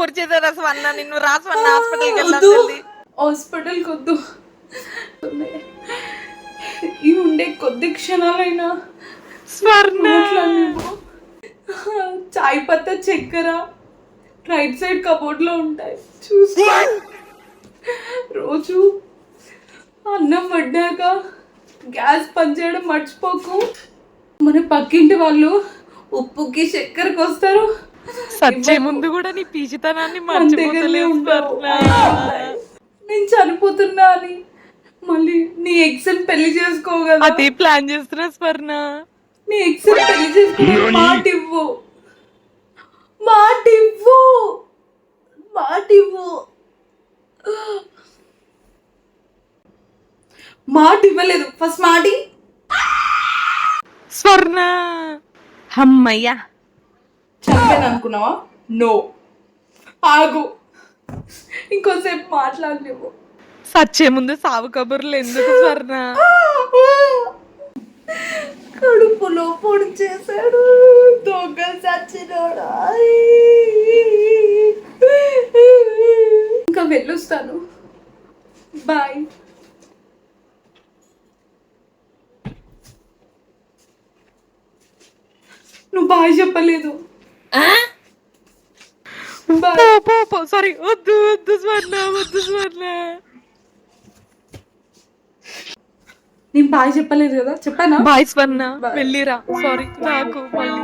పొడిచేసారా స్వర్ణ? నిన్ను రా స్వర్ణ, హాస్పిటల్కి వెళ్దాం వద్దు, జల్దీ. హాస్పిటల్కి వద్దు. ఇవి ఉండే కొద్ది క్షణాలైనా స్వర్ణ మాట్లాడలేము. చాయ్ పత్తా చక్కెర రైట్ సైడ్ కబోర్డ్లో ఉంటాయి, చూసుకో. రోజు అన్నం వడ్డాక గ్యాస్ పనిచేయడం మర్చిపోకు. మన పక్కింటి వాళ్ళు ఉప్పుకి చక్కెరకు వస్తారు, సచ్చే ముందు కూడా నీ పీచితనాన్ని మన దగ్గరనే మర్చిపోతలేవు ఉంటావు. స్వర్ణ. నేను చనిపోతున్నా అని మళ్ళీ నీ ఎక్స్ని పెళ్లి చేసుకోగలరా? అదే ప్లాన్ చేస్తున్నా స్వర్ణ. నీ ఎక్స్ని పెళ్లి చేసుకో, మాట ఇవ్వు, మాట ఇవ్వు, మాట ఇవ్వు. మాట ఇవ్వలేదు, ఫస్ట్ మాటి. స్వర్ణ అమ్మయ్యా. చంపాను అనుకున్నావా? నో, ఆగు, ఇంకోసేపు మాట్లాడలేవు. సచ్చే ముందు సావు కబుర్లు ఎందుకు స్వర్ణ? కడుపులో పొడి చేశాడు, దొంగ చచ్చినోడా. ఇంకా వెళ్ళొస్తాను, బాయ్. నువ్వు బాయ్ చెప్పలేదు. సారీ, వద్దు వద్దు స్వర్ణ, వద్దు స్వర్ణ. నేను బాయ్ చెప్పలేదు కదా, చెప్పానా? బాయ్ స్వర్ణ, వెళ్ళిరా. సారీ, రాకు మళ్ళీ.